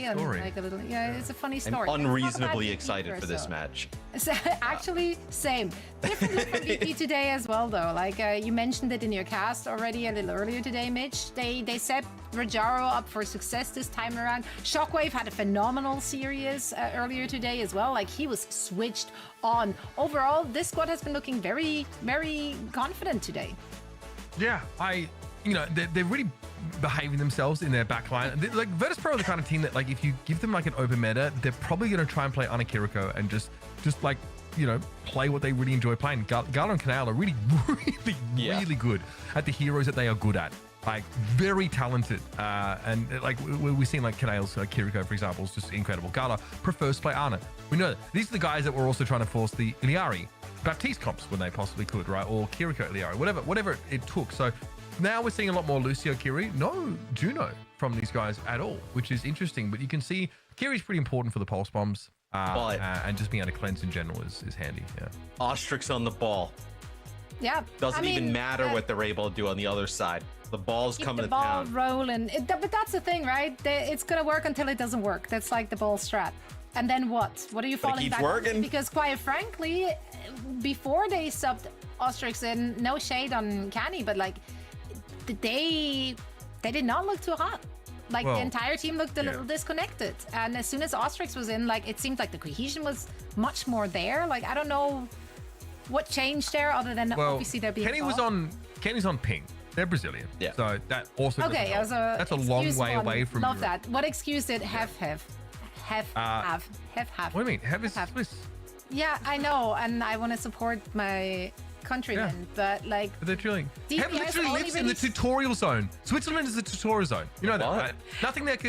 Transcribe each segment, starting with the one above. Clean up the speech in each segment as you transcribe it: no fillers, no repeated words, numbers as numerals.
and like a little. Yeah, it's a funny story. I'm unreasonably excited for this match. So, actually, same. Different look for VP today as well, though. Like you mentioned it in your cast already a little earlier today, Mitch. They set Rajaro up for success this time around. Shockwave had a phenomenal series earlier today as well. Like he was switched on. Overall, this squad has been looking very, very confident today. Yeah, they're really behaving themselves in their backline. Like Virtus.pro are the kind of team that, like, if you give them like an open meta, they're probably going to try and play Anakiriko and just like, play what they really enjoy playing. Gala and Canal are really good at the heroes that they are good at. Like very talented, and like we've seen like Canale's Kiriko, for example, is just incredible. Gala prefers to play Ana. We know that. These are the guys that were also trying to force the Iliari Baptiste comps when they possibly could, right? Or Kiriko Iliari, whatever it took. So now we're seeing a lot more Lucio Kiri, no Juno from these guys at all, which is interesting. But you can see Kiri's pretty important for the pulse bombs, and just being able to cleanse in general is handy. Yeah. Ostrix on the ball. Yeah. Doesn't even matter what they're able to do on the other side. The ball's coming to town. The ball rolling. But that's the thing, right? It's going to work until it doesn't work. That's like the ball strat. And then what? What are you falling back on? Because quite frankly, before they subbed Ostrix in, no shade on Canny, but like they did not look too hot. Like the entire team looked a little disconnected. And as soon as Ostrix was in, like it seemed like the cohesion was much more there. Like I don't know what changed there other than obviously there being Kenny's on ping. They're Brazilian. Yeah. So that also that's a long way away from Love that. What excuse did have? What do you mean? Have is Swiss. Yeah, I know, and I want to support my countrymen, but like they're drilling. Have literally lives in the tutorial zone. Switzerland is the tutorial zone. You know that, right?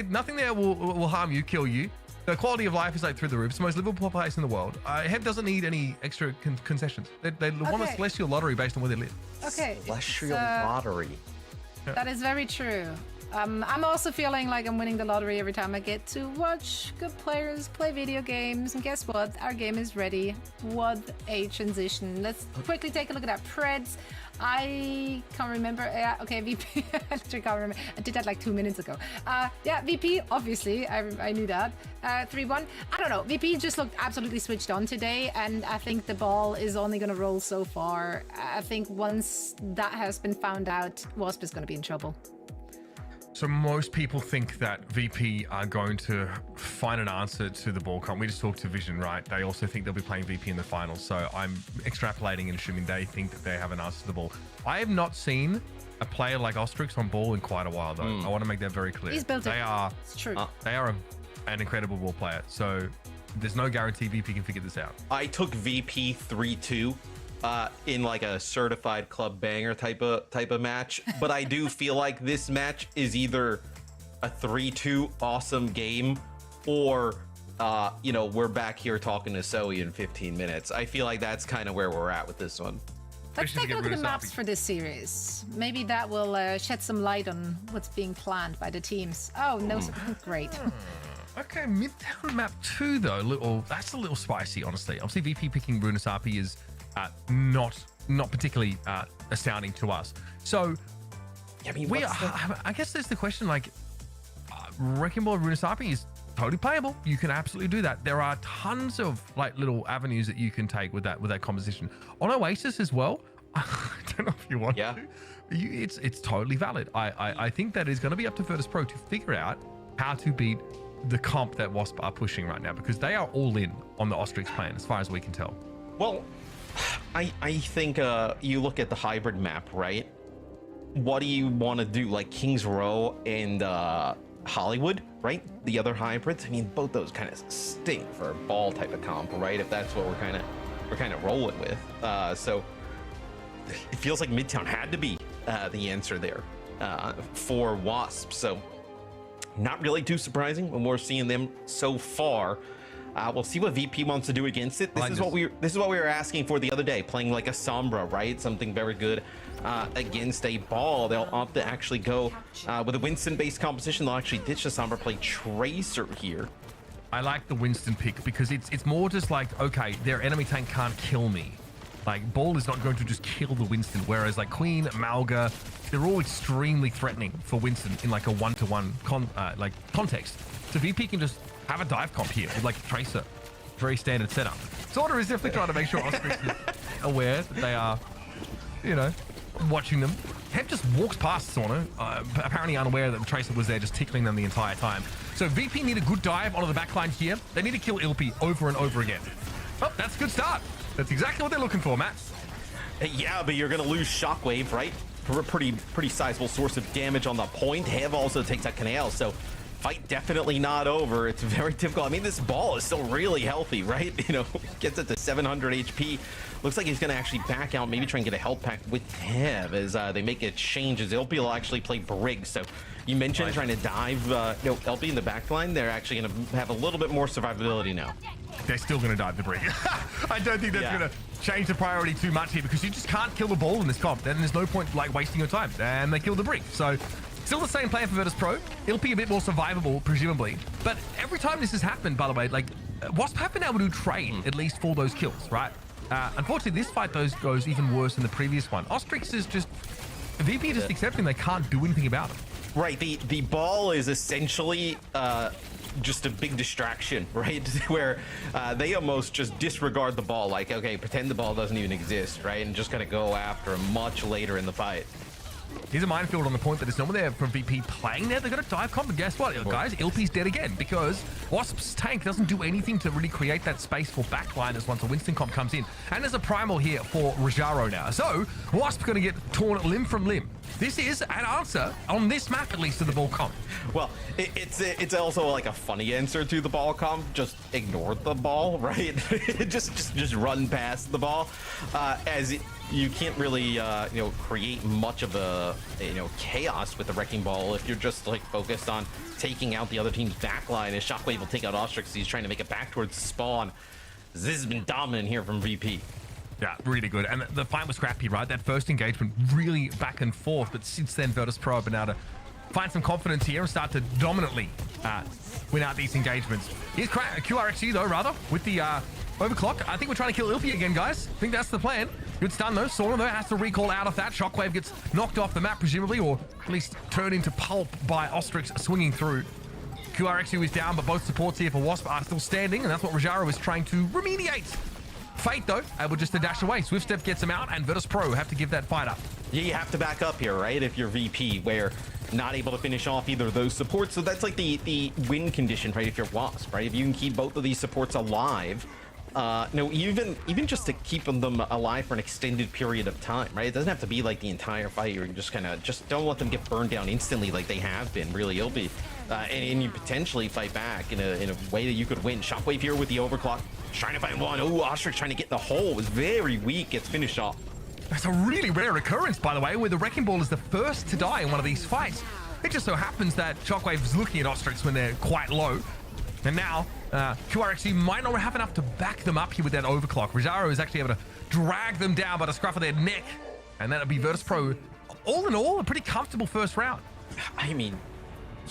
Nothing there will harm you, kill you. The quality of life is like through the roof. It's the most livable place in the world. Hev doesn't need any extra concessions. They want a celestial lottery based on where they live. Okay. Celestial lottery. That is very true. I'm also feeling like I'm winning the lottery every time I get to watch good players play video games. And guess what? Our game is ready. What a transition. Let's quickly take a look at our Preds. I can't remember. Yeah, okay, VP. I literally can't remember. I did that like 2 minutes ago. Yeah, VP, obviously. I knew that. 3-1. I don't know. VP just looked absolutely switched on today, and I think the ball is only going to roll so far. I think once that has been found out, WASP is going to be in trouble. So most people think that VP are going to find an answer to the ball comp. We just talked to Vision, right? They also think they'll be playing VP in the finals. So I'm extrapolating and assuming they think that they have an answer to the ball. I have not seen a player like Ostrix on ball in quite a while, though. I want to make that very clear. He's built it. It's true. They are an incredible ball player. So there's no guarantee VP can figure this out. I took VP 3-2. In like a certified club banger type of match, but I do feel like this match is either a 3-2 awesome game, or we're back here talking to Zoe in 15 minutes. I feel like that's kind of where we're at with this one. Let's take a look at the maps for this series. Maybe that will shed some light on what's being planned by the teams. Oh no, great. Okay, Midtown map 2 though, that's a little spicy, honestly. Obviously, VP picking Runasapi is not particularly astounding to us. So, I mean, I guess there's the question, like, Wrecking Ball Runasapi is totally playable. You can absolutely do that. There are tons of like little avenues that you can take with that composition. On Oasis as well, I don't know if you want to. It's totally valid. I think that is going to be up to Virtus.pro to figure out how to beat the comp that WASP are pushing right now, because they are all in on the Ostrix plan as far as we can tell. Well, I think you look at the hybrid map, right? What do you want to do? Like Kings Row and Hollywood, right? The other hybrids. I mean, both those kind of stink for a ball type of comp, right? If that's what we're kind of rolling with. So it feels like Midtown had to be the answer there for WASP. So not really too surprising when we're seeing them so far. We'll see what VP wants to do against it. This is what we were asking for the other day, playing like a Sombra, right? Something very good against a ball. They'll opt to actually go with a Winston-based composition. They'll actually ditch the Sombra, play Tracer here. I like the Winston pick because it's more just like, okay, their enemy tank can't kill me. Like, Ball is not going to just kill the Winston, whereas like Queen, Malga, they're all extremely threatening for Winston in like a one-to-one context. So VP can just have a dive comp here with like Tracer. Very standard setup. Sorter is definitely trying to make sure Ostrix is aware that they are, you know, watching them. Hev just walks past Sorno, apparently unaware that the Tracer was there just tickling them the entire time. So VP need a good dive onto the backline here. They need to kill Ilpy over and over again. Oh, that's a good start. That's exactly what they're looking for, Matt. Yeah, but you're going to lose Shockwave, right? For a pretty sizable source of damage on the point. Hev also takes out Canale, so fight definitely not over. It's very difficult. I mean, this ball is still really healthy, right? You know, gets it to 700 HP. Looks like he's going to actually back out, maybe try and get a health pack with Hev as they make a change. As Ilpy will actually play Brig. So you mentioned trying to dive Ilpy in the backline. They're actually going to have a little bit more survivability now. They're still going to dive the Brig. I don't think that's going to change the priority too much here because you just can't kill the ball in this comp. Then there's no point like wasting your time. And they kill the Brig. So still the same plan for Virtus.pro. Ilpy a bit more survivable, presumably. But every time this has happened, by the way, like WASP have been able to trade at least for those kills, right? Unfortunately, this fight goes even worse than the previous one. Ostrix is just VP just accepting they can't do anything about it. Right. The ball is essentially just a big distraction, right? Where they almost just disregard the ball. Like, okay, pretend the ball doesn't even exist, right? And just kind of go after him much later in the fight. Here's a minefield on the point, but there's no one there from VP playing there. They're going to dive comp, and guess what, guys? Ilpy's dead again because Wasp's tank doesn't do anything to really create that space for backliners once a Winston comp comes in. And there's a primal here for Rajaro now. So Wasp going to get torn limb from limb. This is an answer on this map, at least, to the ball comp. Well, it's also like a funny answer to the ball comp. Just ignore the ball, right? just run past the ball, as you can't really create much of a chaos with the wrecking ball if you're just like focused on taking out the other team's backline. As Shockwave will take out Ostrix, he's trying to make it back towards spawn. This has been dominant here from VP. Yeah, really good. And the fight was scrappy, right? That first engagement really back and forth, but since then Virtus.pro have been able to find some confidence here and start to dominantly win out these engagements. Here's QRXU though, rather, with the overclock. I think we're trying to kill Ilpy again, guys. I think that's the plan. Good stun though. Sorno though has to recall out of that. Shockwave gets knocked off the map, presumably, or at least turned into pulp by Ostrix swinging through. QRXU is down, but both supports here for WASP are still standing, and that's what Rajaro is trying to remediate. Fate though, able just to dash away. Swift Step gets him out, and Virtus.pro have to give that fight up. Yeah, you have to back up here, right? If you're VP, where not able to finish off either of those supports. So that's like the win condition, right? If you're WASP, right? If you can keep both of these supports alive, no, even just to keep them alive for an extended period of time, right? It doesn't have to be like the entire fight. You're just kind of don't let them get burned down instantly like they have been. Really, it'll be, and you potentially fight back in a way that you could win. Shockwave here with the overclock, trying to find one. Oh, Ostrix trying to get in the hole, was very weak. Gets finished off. That's a really rare occurrence, by the way, where the Wrecking Ball is the first to die in one of these fights. It just so happens that Shockwave is looking at Ostrix when they're quite low. And now, QRXC might not have enough to back them up here with that overclock. Rajaro is actually able to drag them down by the scruff of their neck. And that'll be Virtus.pro, all in all, a pretty comfortable first round. I mean,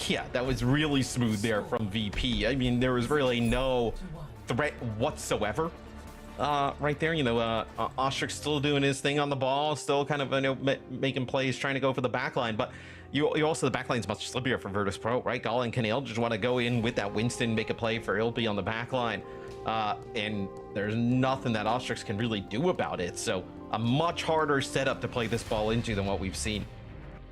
yeah, that was really smooth there from VP. I mean, there was really no threat whatsoever. Right there, Ostrix still doing his thing on the ball, still kind of making plays, trying to go for the backline, but you also, the backline's much slippier for Virtus.pro, right? Gala and Canale just want to go in with that Winston, make a play for Ilpy on the backline, and there's nothing that Ostrix can really do about it. So a much harder setup to play this ball into than what we've seen.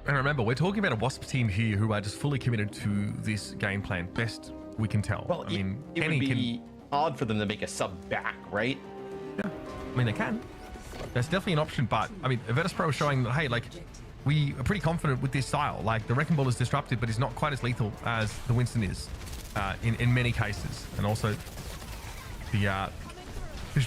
And remember, we're talking about a WASP team here who are just fully committed to this game plan, best we can tell. Well, it would be odd for them to make a sub back, right? Yeah, I mean, they can. That's definitely an option, but I mean, Virtus.pro is showing that, hey, like, we are pretty confident with this style. Like, the Wrecking Ball is disruptive, but it's not quite as lethal as the Winston is in many cases. And also, the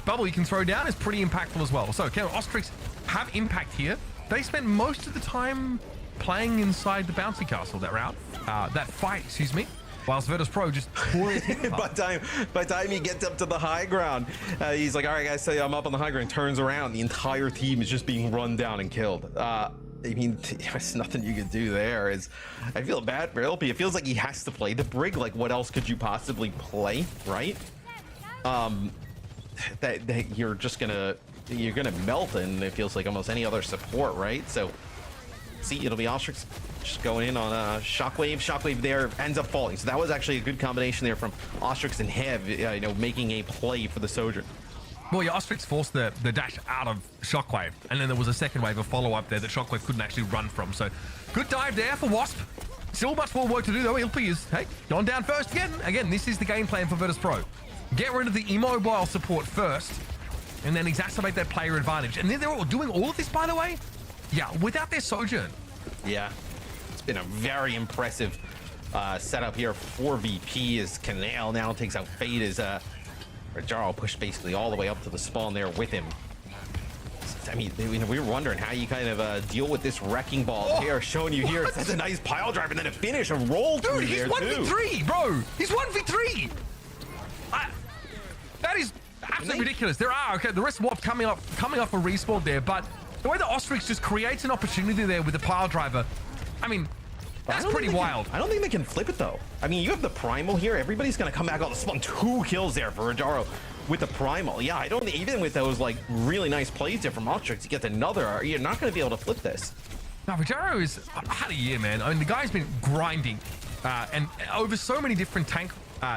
bubble you can throw down is pretty impactful as well. So, can Ostrix have impact here? They spent most of the time playing inside the bouncy castle that round, that fight, excuse me. Whilst Virtus.pro just tore it by the time he gets up to the high ground, he's like, all right, guys, say I'm up on the high ground, turns around, the entire team is just being run down and killed. I mean, there's nothing you can do there. I feel bad for Ilpy. It feels like he has to play the Brig. Like, what else could you possibly play, right? That you're just gonna you're gonna melt in, it feels like, almost any other support, right? So, see, it'll be Ostrix just going in on Shockwave. Shockwave there ends up falling. So that was actually a good combination there from Ostrix and Hev, you know, making a play for the Sojourn. Well, yeah, Ostrix forced the dash out of Shockwave, and then there was a second wave of follow-up there that Shockwave couldn't actually run from. So good dive there for WASP. Still much more work to do, though. Ilpi is, hey, gone down first again. Again, this is the game plan for Virtus.pro. Get rid of the immobile support first, and then exacerbate that player advantage. And then they're all doing all of this, by the way, yeah, without their Sojourn. Yeah, it's been a very impressive setup here for VP as Canal now takes out Fade as Rajaro pushed basically all the way up to the spawn there with him. I mean, we were wondering how you kind of deal with this wrecking ball here, showing you here. That's a nice pile drive and then a finish, a roll through there, too. Dude, he's 1v3, bro. He's 1v3. That is absolutely ridiculous. There are, okay, the rest of WAP coming off a respawn there, but the way that Ostrix just creates an opportunity there with the pile driver, I mean, that's pretty wild. I don't think they can flip it, though. I mean, you have the Primal here. Everybody's going to come back on the spawn. 2 kills there for Rajaro with the Primal. Yeah, I don't think, even with those, like, really nice plays there from Ostrix, you get another, you're not going to be able to flip this. Now, Rajaro has had a year, man. I mean, the guy's been grinding and over so many different tank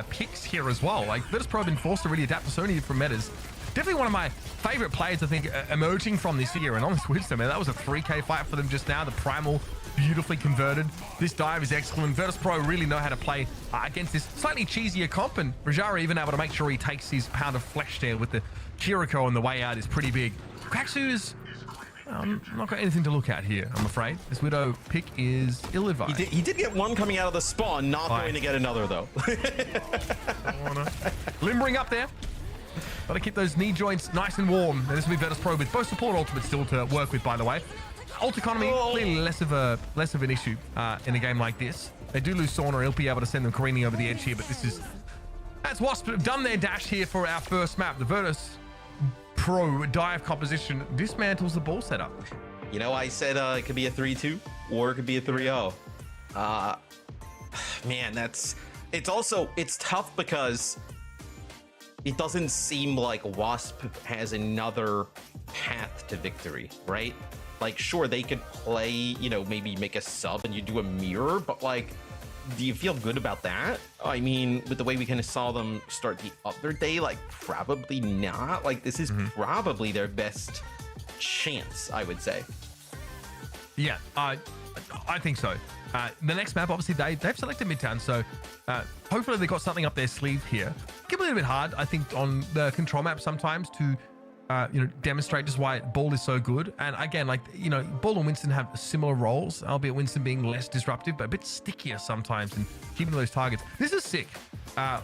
picks here as well. Like, Virtus.pro have been forced to really adapt to so many different metas. Definitely one of my favorite players, I think, emerging from this year. And on Winston, man, that was a 3K fight for them just now. The Primal beautifully converted. This dive is excellent. Virtus.pro really know how to play against this slightly cheesier comp, and Rajaro even able to make sure he takes his pound of flesh there with the Kiriko on the way out is pretty big. Quaxu is not got anything to look at here, I'm afraid. This Widow pick is ill-advised. He did get one coming out of the spawn, not going to get another, though. Limbering up there. Got to keep those knee joints nice and warm. And this will be Virtus.pro with both support ultimates still to work with, by the way. Ult economy, clearly less of an issue in a game like this. They do lose Sauna. He'll be able to send them careening over the edge here, but that's WASP have done their dash here for our first map. The Virtus.pro dive composition dismantles the ball setup. You know, I said it could be a 3-2 or it could be a 3-0. Man, it's tough because it doesn't seem like WASP has another path to victory, right? Like, sure, they could play, you know, maybe make a sub and you do a mirror, but, like, do you feel good about that? I mean, with the way we kind of saw them start the other day, like, probably not. Like, this is probably their best chance, I would say. Yeah, I think so. The next map, obviously, they've selected Midtown, so hopefully they got something up their sleeve here. It can be a little bit hard, I think, on the control map sometimes to demonstrate just why Ball is so good. And again, like, Ball and Winston have similar roles, albeit Winston being less disruptive, but a bit stickier sometimes and keeping those targets. This is sick.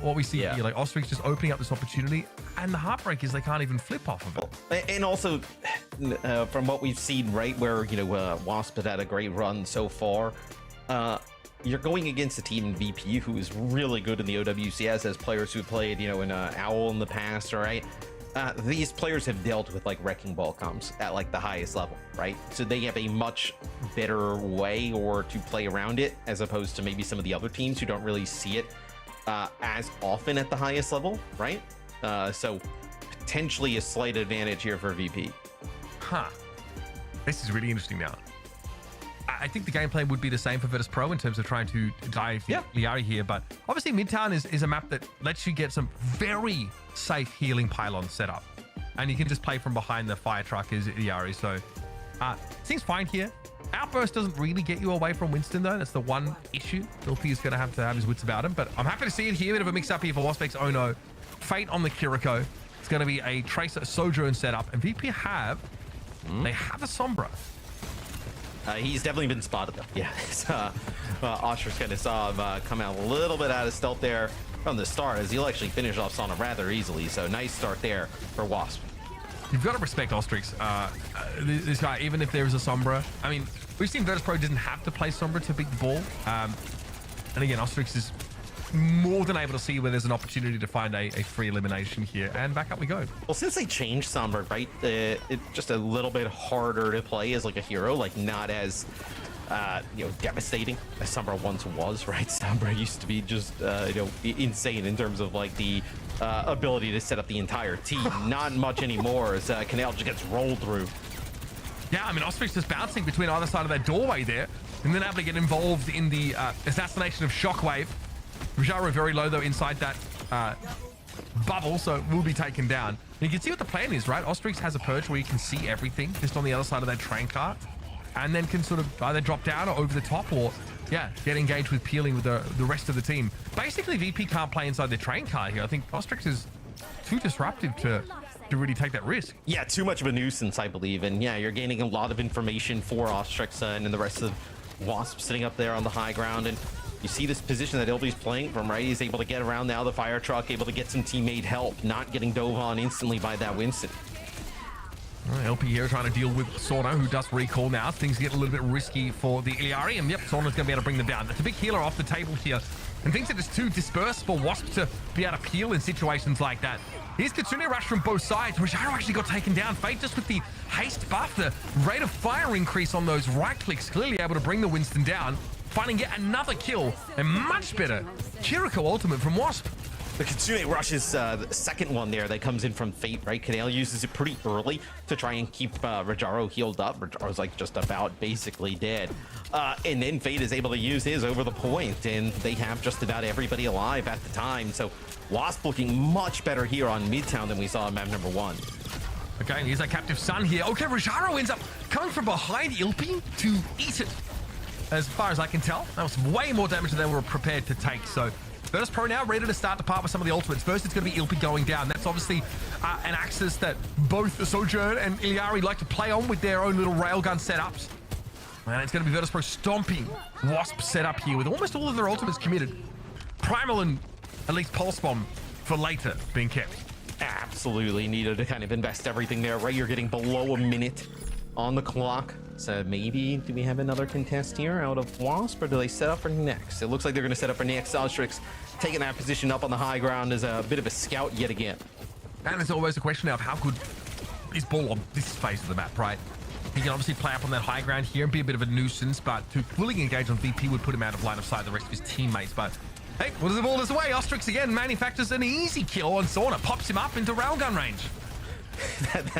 What we see here, like Ostrix just opening up this opportunity, and the heartbreak is they can't even flip off of it. And also, from what we've seen, right, where, WASP had a great run so far, you're going against a team in VP who is really good in the OWCS as players who played, in OWL in the past, all right? These players have dealt with like wrecking ball comps at like the highest level, right? So they have a much better way to play around it as opposed to maybe some of the other teams who don't really see it as often at the highest level, right? So potentially a slight advantage here for VP. This is really interesting now. I think the gameplay would be the same for Virtus.pro in terms of trying to dive Liari here, but obviously Midtown is a map that lets you get some very safe healing pylons set up, and you can just play from behind the fire truck as Liari, so seems fine here. Outburst doesn't really get you away from Winston, though. That's the one issue. Filthy is going to have his wits about him, but I'm happy to see it here. Bit of a mix-up here for Waspx. Oh no. Fate on the Kiriko. It's going to be a Tracer Sojourn setup, and VP they have a Sombra. He's definitely been spotted, though. Yeah, Ostrix kind of saw him come out a little bit out of stealth there from the start, as he'll actually finish off Sauna rather easily. So nice start there for WASP. You've got to respect Ostrix. This guy, even if there is a Sombra, I mean, we've seen Virtus.pro didn't have to play Sombra to beat the ball. And again, Ostrix is more than able to see where there's an opportunity to find a free elimination here, and back up we go. Well, since they changed Sombra, right, it's just a little bit harder to play as like a hero, like not as devastating as Sombra once was, right? Sombra used to be just, insane in terms of like the ability to set up the entire team. Not much anymore as Canal just gets rolled through. Yeah, I mean, Ostrix just bouncing between either side of that doorway there, and then able to get involved in the assassination of Shockwave. Rajaro very low though inside that bubble, so will be taken down. And you can see what the plan is, right? Ostrix has a perch where you can see everything just on the other side of that train car, and then can sort of either drop down or over the top, or get engaged with peeling with the rest of the team. Basically, VP can't play inside the train car here. I think Ostrix is too disruptive to really take that risk. Yeah, too much of a nuisance, I believe. And yeah, you're gaining a lot of information for Ostrix and the rest of WASP sitting up there on the high ground. And you see this position that Ilby's playing from, right? He's able to get around now the fire truck, able to get some teammate help, not getting dove on instantly by that Winston. LP here trying to deal with Sorna, who does recall now. Things get a little bit risky for the Iliari, and yep, Sorna's going to be able to bring them down. That's a big healer off the table here, and things are just too dispersed for Wasp to be able to peel in situations like that. Here's Kitsune Rush from both sides. Rajaro actually got taken down. Fate just with the haste buff, the rate of fire increase on those right clicks, clearly able to bring the Winston down, finding yet another kill, and much better Kiriko ultimate from Wasp. The Kitsune Rush is the second one there that comes in from Fate, right? Kanale uses it pretty early to try and keep Rajaro healed up. Rajaro's like just about basically dead. And then Fate is able to use his over the point, and they have just about everybody alive at the time. So Wasp looking much better here on Midtown than we saw in map number 1. Okay, and here's that captive son here. Okay, Rajaro ends up coming from behind Ilpi to eat it. As far as I can tell, that was way more damage than they were prepared to take. So Virtus.pro now ready to start the part with some of the ultimates. First, it's going to be Ilpi going down. That's obviously an axis that both Sojourn and Iliari like to play on with their own little railgun setups. And it's going to be Virtus.pro stomping Wasp setup here with almost all of their ultimates committed. Primal and at least Pulse Bomb for later being kept. Absolutely needed to kind of invest everything there, right? You're getting below a minute on the clock. So maybe, do we have another contest here out of Wasp, or do they set up for next? It looks like they're going to set up for next. Ostrix taking that position up on the high ground as a bit of a scout yet again. And it's always a question of how good is Ball on this phase of the map, right? He can obviously play up on that high ground here and be a bit of a nuisance, but to fully engage on VP would put him out of line of sight of the rest of his teammates. But hey, what does the ball this way? Ostrix again manufactures an easy kill on Sauna, pops him up into railgun range.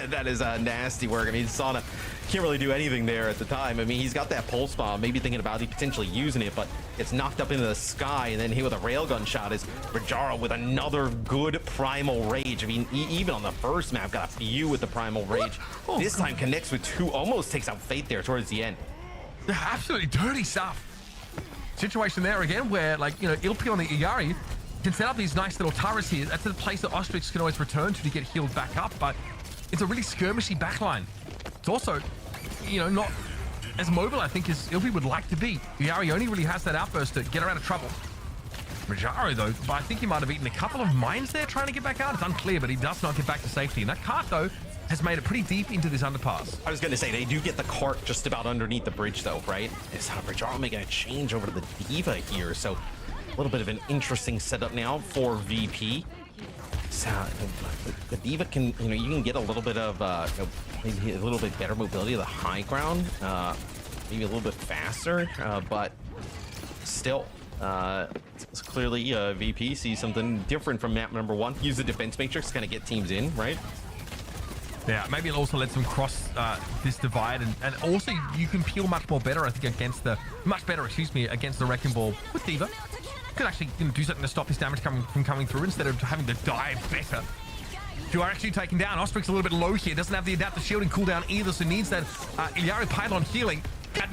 that is nasty work. I mean, Sauna can't really do anything there at the time. I mean, he's got that pulse bomb, maybe thinking about potentially using it, but it's knocked up into the sky, and then hit with a railgun shot is Rajaro with another good primal rage. I mean, even on the first map, got a few with the primal rage. Oh, this time connects with 2, almost takes out Fate there towards the end. Absolutely dirty stuff. Situation there again where, like, Ilpi on the Iyari can set up these nice little turrets here. That's the place that Ostrix can always return to get healed back up, but it's a really skirmishy backline. It's also, not as mobile, I think, as Ilpi would like to be. Iyari only really has that outburst to get her out of trouble. Rajaro, though, but I think he might have eaten a couple of mines there trying to get back out. It's unclear, but he does not get back to safety. And that cart, though, has made it pretty deep into this underpass. I was going to say, they do get the cart just about underneath the bridge, though, right? It's Rajaro making a change over to the D.Va here, so a little bit of an interesting setup now for VP. So the D.Va can, you can get a little bit of, maybe a little bit better mobility of the high ground, maybe a little bit faster, but still, it's clearly VP sees something different from map number 1. Use the defense matrix to kind of get teams in, right? Yeah, maybe it also lets them cross this divide, and also you can peel much better, I think, against the Wrecking Ball with D.Va. Could actually do something to stop his damage from coming through instead of having to die better. You are actually taken down. Ostrix a little bit low here. Doesn't have the adaptive shield and cooldown either, so needs that Iliari pylon healing.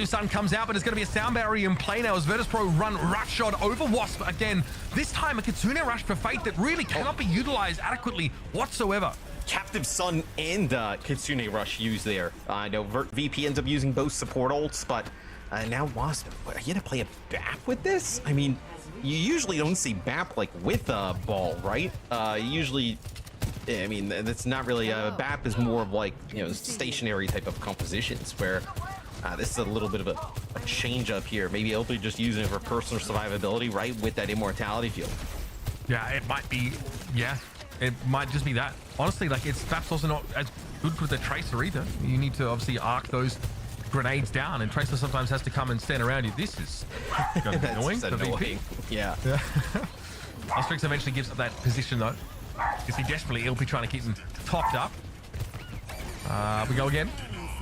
Sun comes out, but it's going to be a sound barrier in play now as Virtus.pro run rush shot over Wasp again. This time a Kitsune Rush for Fate that really cannot be utilized adequately whatsoever. Captive Sun and Kitsune Rush used there. I know VP ends up using both support ults, but now Wasp, are you gonna play a BAP with this? I mean, you usually don't see BAP like with a ball, right? Usually, I mean, that's not really a BAP is more of like, stationary type of compositions where this is a little bit of a change up here. Maybe Ilpi just using it for personal survivability, right? With that immortality field. Yeah, it might be, it might just be that. Honestly, like, BAP's also not as good with the tracer either. You need to obviously arc those grenades down, and Tracer sometimes has to come and stand around you. This is gonna be annoying for VP. Yeah. Ostrix eventually gives up that position though, because he desperately LP trying to keep him topped up. We go again.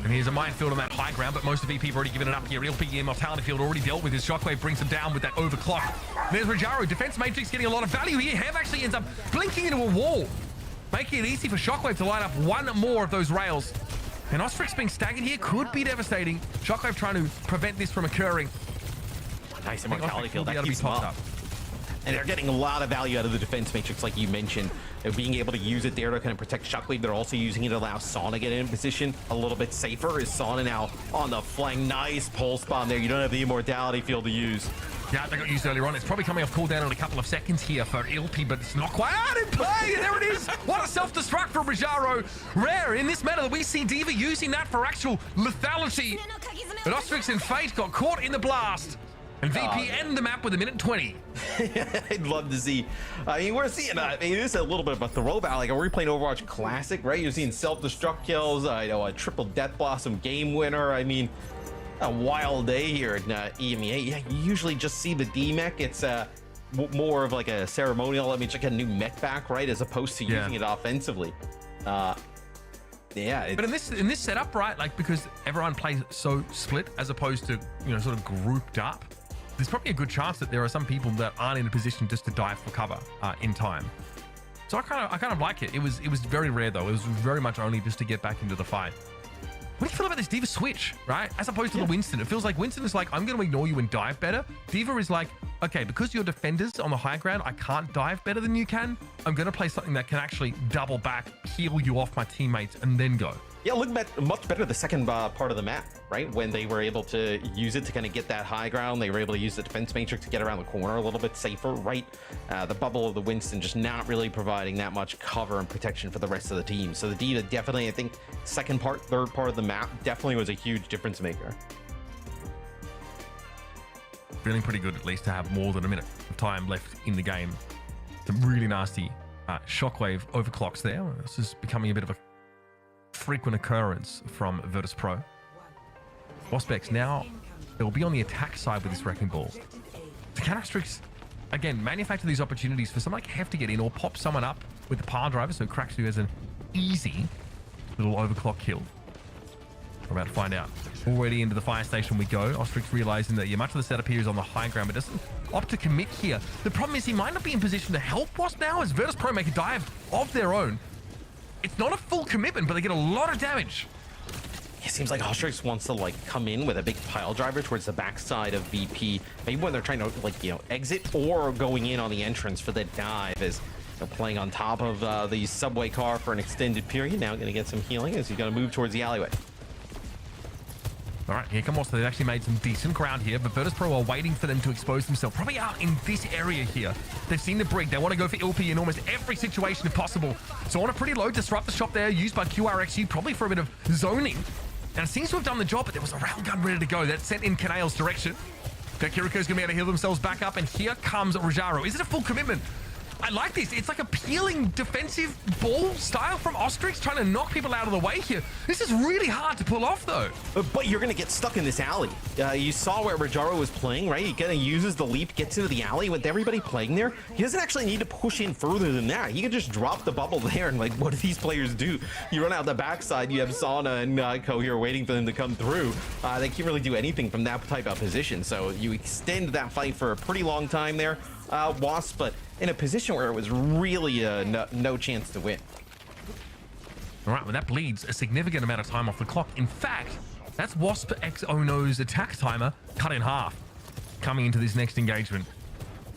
And here's a minefield on that high ground, but most of VP have already given it up here. LP Immortality Field already dealt with. His Shockwave brings him down with that overclock. There's Rajaro. Defense Matrix getting a lot of value here. Hev actually ends up blinking into a wall, making it easy for Shockwave to line up one more of those rails. And Ostrix being staggered here could be devastating. Shockwave trying to prevent this from occurring. Nice Immortality Field. That keeps him up. And they're getting a lot of value out of the defense matrix, like you mentioned. They're being able to use it there to kind of protect Shockwave. They're also using it to allow Sauna to get in position a little bit safer. Is Sauna now on the flank? Nice pulse bomb there. You don't have the Immortality Field to use. Yeah, they got used earlier on. It's probably coming off cooldown in a couple of seconds here for Ilpi, but it's not quite out in play. And there it is. What a self-destruct from Rajaro. Rare in this meta that we see D.Va using that for actual lethality. But Ostrix and Fate got caught in the blast. And VP end the map with 1:20. I'd love to see. I mean, we're seeing. I mean, this is a little bit of a throwback. Like, are we playing Overwatch Classic, right? You're seeing self-destruct kills. I know a triple Death Blossom game winner. I mean, a wild day here in EMEA. Yeah, you usually just see the D-Mech. It's more of like a ceremonial. Let me check a new mech back, right? As opposed to using it offensively. Yeah, but in this setup, right? Like, because everyone plays so split as opposed to, you know, sort of grouped up. There's probably a good chance that there are some people that aren't in a position just to dive for cover in time. So I kind of like it. It was very rare though. It was very much only just to get back into the fight. What do you feel about this D.Va switch, right? As opposed to the Winston. It feels like Winston is like, I'm going to ignore you and dive better. D.Va is like, okay, because you're defenders on the high ground, I can't dive better than you can. I'm going to play something that can actually double back, heal you off my teammates, and then go. Yeah, look much better the second part of the map, right? When they were able to use it to kind of get that high ground, they were able to use the defense matrix to get around the corner a little bit safer, right? The bubble of the Winston just not really providing that much cover and protection for the rest of the team. So the D.Va definitely, I think, second part, third part of the map definitely was a huge difference maker. Feeling pretty good at least to have more than a minute of time left in the game. Some really nasty Shockwave overclocks there. This is becoming a bit of a frequent occurrence from Virtus.pro. WASP now, they will be on the attack side with this Wrecking Ball. The Counter-Strix, again, manufacture these opportunities for someone like Hef to get in or pop someone up with the power driver, so Cracks you as an easy little overclock kill. We're about to find out. Already into the fire station we go. Ostrix realizing that much of the setup here is on the high ground, but doesn't opt to commit here. The problem is he might not be in position to help WASP now as Virtus.pro make a dive of their own. It's not a full commitment, but they get a lot of damage. It seems like Ostrix wants to like come in with a big pile driver towards the backside of VP. Maybe when they're trying to like, you know, exit or going in on the entrance for the dive as they're playing on top of the subway car for an extended period. Now going to get some healing as he's going to move towards the alleyway. All right, here come WASP. They've actually made some decent ground here, but Virtus.pro are waiting for them to expose themselves. Probably out in this area here. They've seen the brig. They want to go for LP in almost every situation if possible. So on a pretty low disrupt the shop there, used by QRXU, probably for a bit of zoning. And it seems to have done the job, but there was a round gun ready to go. That sent in Canale's direction. The Kiriko's going to be able to heal themselves back up, and here comes Rajaro. Is it a full commitment? I like this. It's like a peeling defensive ball style from Ostrix, trying to knock people out of the way here. This is really hard to pull off, though. But you're going to get stuck in this alley. You saw where Rajaro was playing, right? He kind of uses the leap, gets into the alley with everybody playing there. He doesn't actually need to push in further than that. He can just drop the bubble there, and like, what do these players do? You run out the backside, you have Sauna and Ko here waiting for them to come through. They can't really do anything from that type of position. So you extend that fight for a pretty long time there. WASP, but in a position where it was really no chance to win. All right, well, that bleeds a significant amount of time off the clock. In fact, that's WASP X Ono's attack timer cut in half coming into this next engagement.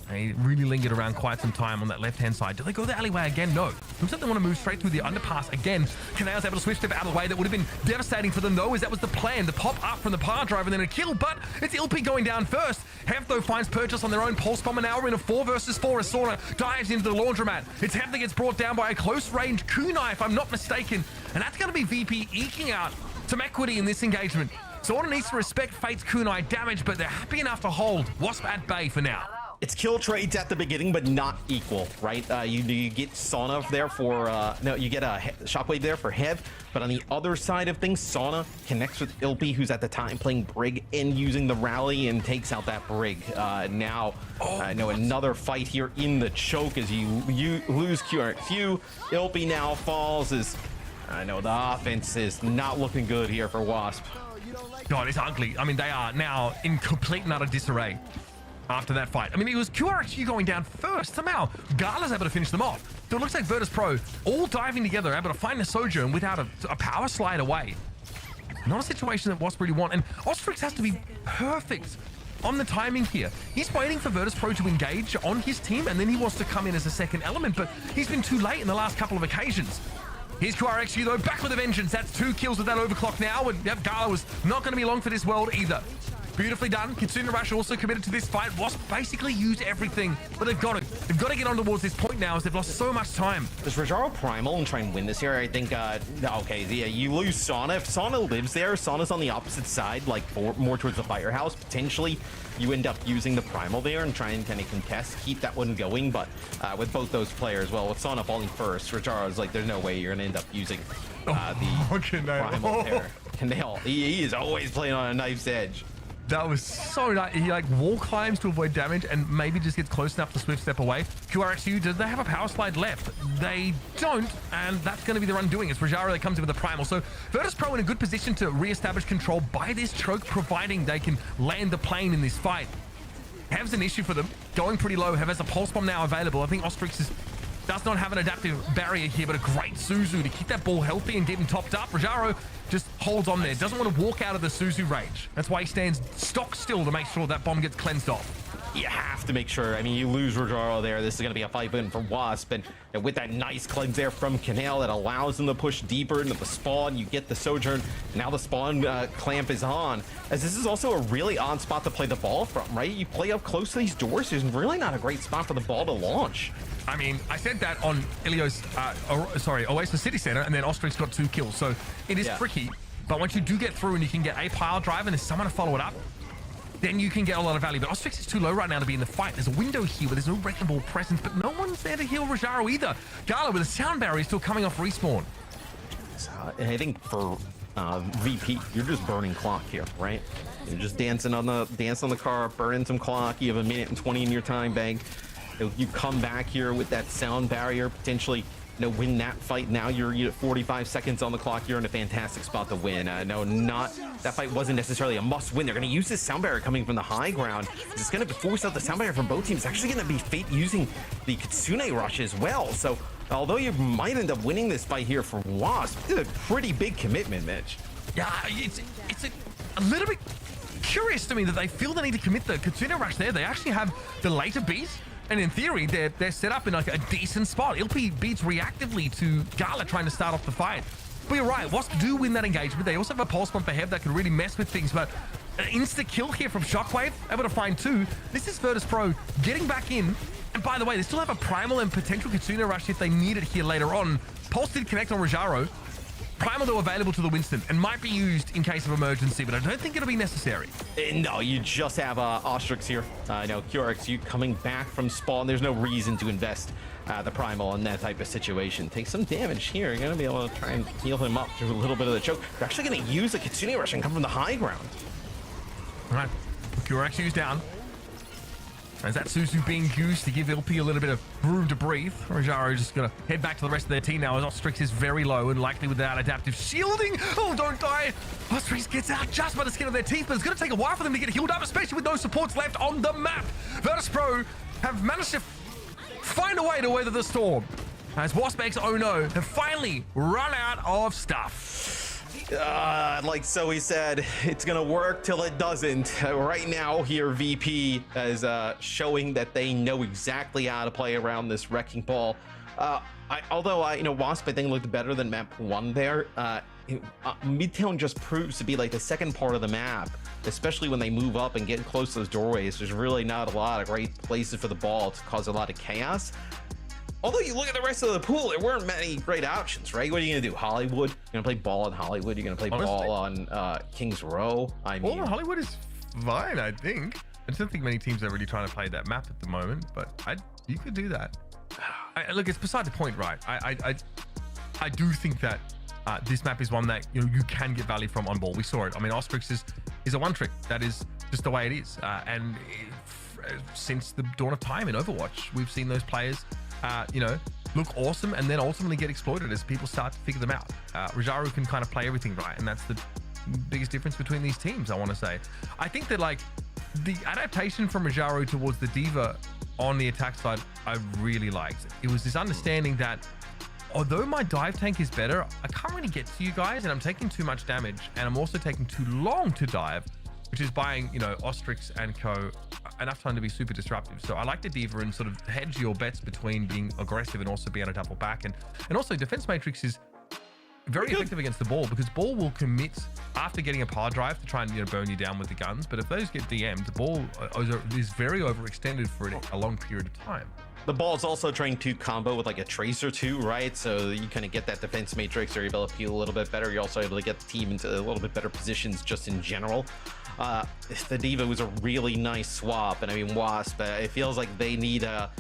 They really lingered around quite some time on that left-hand side. Do they go the alleyway again? No. Looks like they want to move straight through the underpass again. Canale's able to switch step out of the way. That would have been devastating for them, though, as that was the plan. The pop up from the power driver and then a kill, but it's LP going down first. Hef, though, finds purchase on their own pulse bomber. Now we're in a 4 versus 4 as Sauna dives into the laundromat. It's Hef that gets brought down by a close-range kunai, if I'm not mistaken. And that's going to be VP eking out some equity in this engagement. Sauna needs to respect Fate's kunai damage, but they're happy enough to hold WASP at bay for now. It's kill trades at the beginning, but not equal, right? You get Sauna there for no, you get a Shockwave there for Hev, but on the other side of things, Sauna connects with Ilpy, who's at the time playing Brig and using the rally and takes out that Brig. Now, another fight here in the choke as you lose QRQ. Ilpy now falls as I know the offense is not looking good here for WASP. God, it's ugly. I mean, they are now in complete and utter disarray after that fight. I mean, it was QRXU going down first. Somehow, Gala's able to finish them off. So it looks like Virtus.pro all diving together, able to find a Sojourn without a power slide away. Not a situation that WASP really want. And Ostrix has to be perfect on the timing here. He's waiting for Virtus.pro to engage on his team, and then he wants to come in as a second element, but he's been too late in the last couple of occasions. Here's QRXU though, back with a vengeance. That's 2 kills with that overclock now, and yep, Gala was not going to be long for this world either. Beautifully done. Kitsune Rush also committed to this fight. Wasp basically used everything, but they've got to get on towards this point now as they've lost so much time. Does Rajaro Primal and try and win this here? I think, okay, yeah, you lose Sauna. If Sauna lives there, Sauna's on the opposite side, like more towards the firehouse. Potentially, you end up using the Primal there and try and kind of contest, keep that one going. But with both those players, well, with Sauna falling first, Rajaro's like, there's no way you're going to end up using the Primal there. Canale, he is always playing on a knife's edge. That was so nice. He like wall climbs to avoid damage and maybe just gets close enough to swift step away. QRXU, do they have a power slide left? They don't, and that's going to be their undoing. It's Rajaro that comes in with the Primal. So Virtus.pro in a good position to re-establish control by this choke, providing they can land the plane in this fight. Hev's an issue for them, going pretty low. Hev has a pulse bomb now available. I think Ostrix does not have an adaptive barrier here, but a great Suzu to keep that ball healthy and get him topped up. Rajaro just holds on there, doesn't want to walk out of the Suzu range. That's why he stands stock still to make sure that bomb gets cleansed off. You have to make sure. I mean, you lose Rajaro there. This is going to be a fight win for WASP. And with that nice cleanse there from Canale, that allows them to push deeper into the spawn. You get the Sojourn. Now the spawn clamp is on. As this is also a really odd spot to play the ball from, right? You play up close to these doors. There's really not a great spot for the ball to launch. I mean, I said that on Ilio's, Oasis City Center, and then Ostrix got 2 kills. So it is tricky. But once you do get through and you can get a pile drive and there's someone to follow it up, then you can get a lot of value. But Ostrix is too low right now to be in the fight. There's a window here where there's no Wrecking Ball presence, but no one's there to heal Rajaro either. Gala with a sound barrier still coming off respawn. And I think for VP, you're just burning clock here, right? You're just dancing on the car, burning some clock. You have 1:20 in your time bank. You come back here with that sound barrier, potentially win that fight. Now you're at 45 seconds on the clock. You're in a fantastic spot to win. That fight wasn't necessarily a must win. They're going to use this sound barrier coming from the high ground. It's going to force out the sound barrier from both teams. It's actually going to be FACEIT using the Kitsune Rush as well. So although you might end up winning this fight here for WASP, it's a pretty big commitment, Mitch. Yeah, it's a little bit curious to me that they feel the need to commit the Kitsune Rush there. They actually have the later beat. And in theory, they're set up in like a decent spot. Ilpy beats reactively to Gala trying to start off the fight. But you're right, WASP do win that engagement. They also have a pulse bomb for Hev that could really mess with things. But an insta kill here from Shockwave, able to find 2. This is Virtus.pro getting back in. And by the way, they still have a Primal and potential Kitsune Rush if they need it here later on. Pulse did connect on Rajaro. Primal though available to the Winston and might be used in case of emergency, but I don't think it'll be necessary. No, you just have Ostrix here. QRXU coming back from spawn. There's no reason to invest the Primal in that type of situation. Take some damage here. You're going to be able to try and heal him up through a little bit of the choke. They're actually going to use the Kitsune Rush and come from the high ground. All right, QRXU's down. As that Suzu being used to give Ilpy a little bit of room to breathe. Rajaro just gonna head back to the rest of their team now as Ostrix is very low and likely without adaptive shielding. Oh, don't die. Ostrix gets out just by the skin of their teeth, but it's gonna take a while for them to get healed up, especially with no supports left on the map. Virtus.pro have managed to find a way to weather the storm. As WASP oh no, have finally run out of stuff. Like Zoe said, it's gonna work till it doesn't. Right now here, VP is showing that they know exactly how to play around this Wrecking Ball. Although WASP I think looked better than map 1 there. Midtown just proves to be like the second part of the map, especially when they move up and get close to those doorways. There's really not a lot of great places for the ball to cause a lot of chaos. Although you look at the rest of the pool, there weren't many great options, right? What are you gonna do? Hollywood? You're gonna play ball on Hollywood. You're gonna play ball on Kings Row. I mean, Hollywood is fine, I think. I don't think many teams are really trying to play that map at the moment, but you could do that. Look, it's beside the point, right? I do think that this map is one that you can get value from on ball. We saw it. I mean, Ostrix is a one trick. That is just the way it is. Since the dawn of time in Overwatch, we've seen those players, look awesome and then ultimately get exploited as people start to figure them out. Rajaru can kind of play everything right, and that's the biggest difference between these teams, I want to say. I think that like the adaptation from Rajaru towards the Diva on the attack side, I really liked. It was this understanding that although my dive tank is better, I can't really get to you guys, and I'm taking too much damage, and I'm also taking too long to dive, which is buying, Ostrix and co enough time to be super disruptive. So I like the Diva and sort of hedge your bets between being aggressive and also being able to double back. And also Defense Matrix is very effective against the ball, because ball will commit after getting a power drive to try and burn you down with the guns. But if those get DM'd, the ball is very overextended for a long period of time. The ball is also trying to combo with like a tracer too, right? So you kind of get that defense matrix, or you're able to feel a little bit better. You're also able to get the team into a little bit better positions just in general. The Diva was a really nice swap, and I mean WASP, it feels like they need a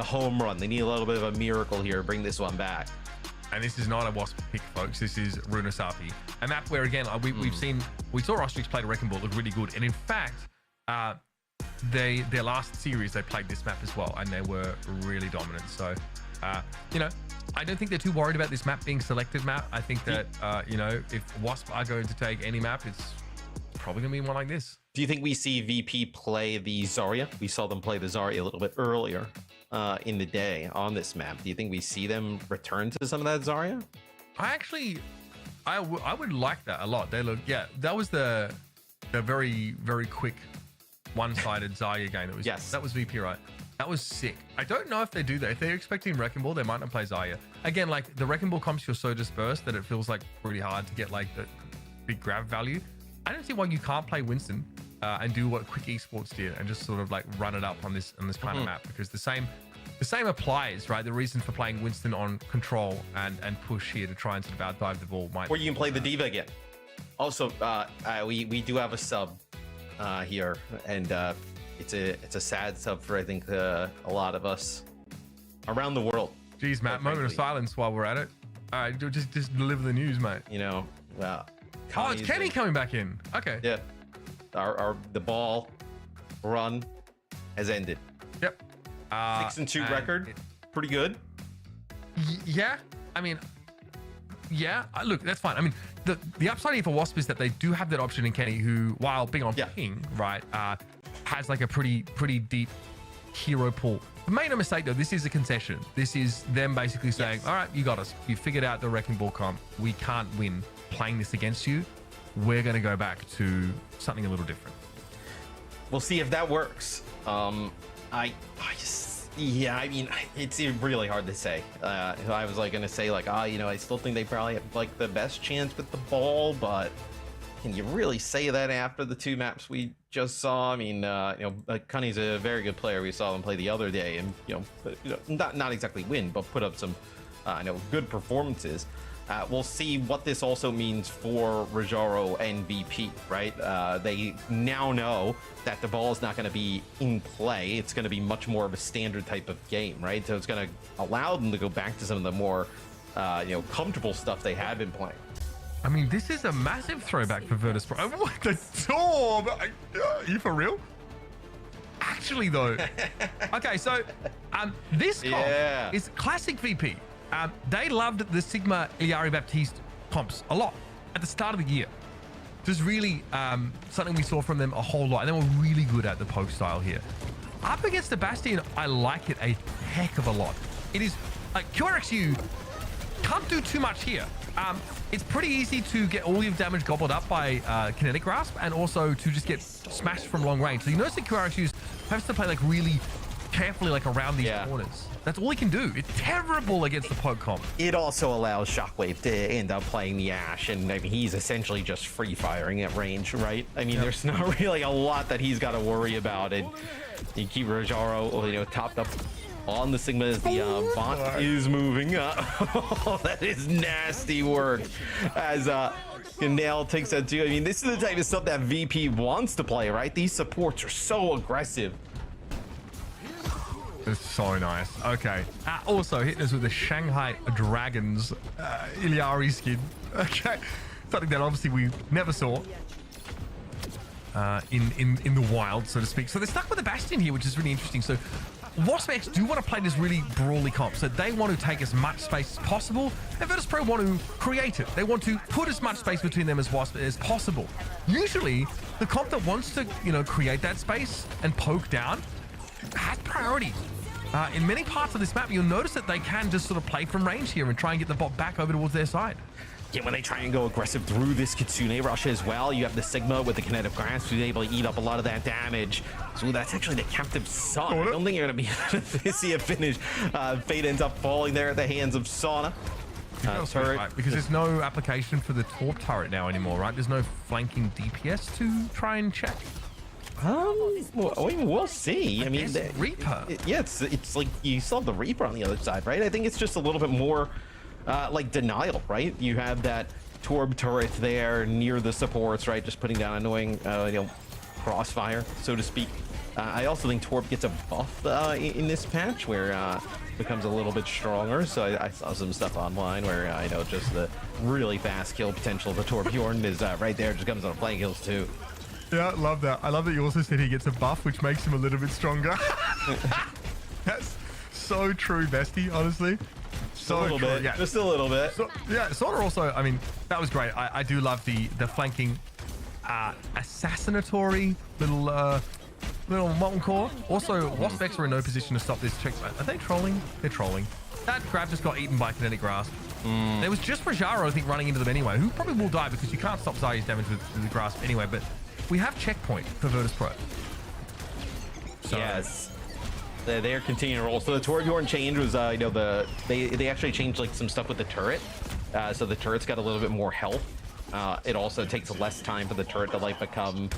home run. They need a little bit of a miracle here. Bring this one back. And this is not a WASP pick, folks. This is Runasapi, a map where again we saw Ostrix play the Wrecking Ball look really good, and in fact, their last series they played this map as well, and they were really dominant. So, I don't think they're too worried about this map being selected map. I think that if WASP are going to take any map, it's probably gonna be one like this. Do you think we see VP play the Zarya? We saw them play the Zarya a little bit earlier in the day on this map. Do you think we see them return to some of that Zarya? I would like that a lot. That was the very, very quick one-sided Zarya game. That was VP, right? That was sick. I don't know if they do that. If they're expecting Wrecking Ball, they might not play Zarya. Again, like the Wrecking Ball comps, you're so dispersed that it feels like really hard to get like the big grab value. I don't see why you can't play Winston and do what Quick Esports did and just sort of like run it up on this kind of map, because the same applies, right? The reason for playing Winston on control and push here to try and sort of outdive the ball might. Or you can play the Diva again. Also, we do have a sub here, and it's a sad sub for I think a lot of us around the world. Jeez, Matt, moment of silence while we're at it. All right, just deliver the news, mate. Well. Oh, it's Kenny coming back in. Okay. Yeah. The ball run has ended. Yep. 6-2 record. Pretty good. Yeah. I mean, yeah. Look, that's fine. I mean, the upside here for WASP is that they do have that option in Kenny, who, while being on ping, right, has like a pretty deep hero pool. But make no mistake, though, this is a concession. This is them basically saying, all right, you got us. You figured out the Wrecking Ball comp. We can't win playing this against you. We're going to go back to something a little different. We'll see if that works. I mean, it's really hard to say. I was like going to say like, I still think they probably have like the best chance with the ball, but can you really say that after the two maps we just saw? I mean, Cunny's a very good player. We saw him play the other day, and not exactly win, but put up some good performances. We'll see what this also means for Rajaro and VP, right? They now know that the ball is not going to be in play. It's going to be much more of a standard type of game, right? So it's going to allow them to go back to some of the more, comfortable stuff they have been playing. I mean, this is a massive throwback for Virtus.pro. I want the door. Are you for real? Actually, though. Okay, so this comp is classic VP. They loved the Sigma Iliari Baptiste comps a lot at the start of the year. Just really something we saw from them a whole lot. And they were really good at the poke style here. Up against the Bastion, I like it a heck of a lot. It is like QRXU can't do too much here. It's pretty easy to get all your damage gobbled up by Kinetic Grasp, and also to just get smashed from long range. So you notice that QRXU has to play like really carefully like around these corners. That's all he can do. It's terrible against the poke comp. It also allows Shockwave to end up playing the Ashe, and I mean, he's essentially just free firing at range, right? I mean, there's not really a lot that he's got to worry about. And you keep Rajaro, topped up on the Sigma as the bot is moving. That is nasty work. As Canal takes that too. I mean, this is the type of stuff that VP wants to play, right? These supports are so aggressive. It's so nice. Okay. Also hitting us with the Shanghai Dragons Iliari skin. Okay. Something that obviously we never saw in the wild, so to speak. So they're stuck with the Bastion here, which is really interesting. So WASP do want to play this really brawly comp. So they want to take as much space as possible, and Virtus.pro want to create it. They want to put as much space between them as WASP as possible. Usually, the comp that wants to, create that space and poke down has priority. In many parts of this map, you'll notice that they can just sort of play from range here and try and get the bot back over towards their side. Yeah, when they try and go aggressive through this Kitsune rush as well, you have the Sigma with the kinetic grasp who's able to eat up a lot of that damage. So that's actually the captive Son. I don't think you're going to be able to see a finish. Fate ends up falling there at the hands of Sauna. Right, because there's no application for the Torp turret now anymore, right? There's no flanking DPS to try and check. We'll see. I mean, Reaper. It's like you still have the Reaper on the other side, right? I think it's just a little bit more like denial, right? You have that Torb turret there near the supports, right? Just putting down annoying, crossfire, so to speak. I also think Torb gets a buff in this patch where becomes a little bit stronger. So I saw some stuff online where just the really fast kill potential of the Torbjorn is right there. Just comes on playing kills too. Yeah, love that. I love that you also said he gets a buff, which makes him a little bit stronger. That's so true, bestie, honestly. So a little bit, yeah. Just a little bit. So, yeah, sort of also, I mean, that was great. I do love the flanking assassinatory little molten core. Also, WASP are in no position to stop this check. Are they trolling? They're trolling. That grab just got eaten by kinetic grasp. There was just Rajaro, I think, running into them anyway, who probably will die because you can't stop Zarya's damage with the grasp anyway, but we have checkpoint for Virtus.pro. So, yes. They're continuing to roll. So the Torbjorn change was, they actually changed like some stuff with the turret. So the turret's got a little bit more health. It also takes less time for the turret to like become,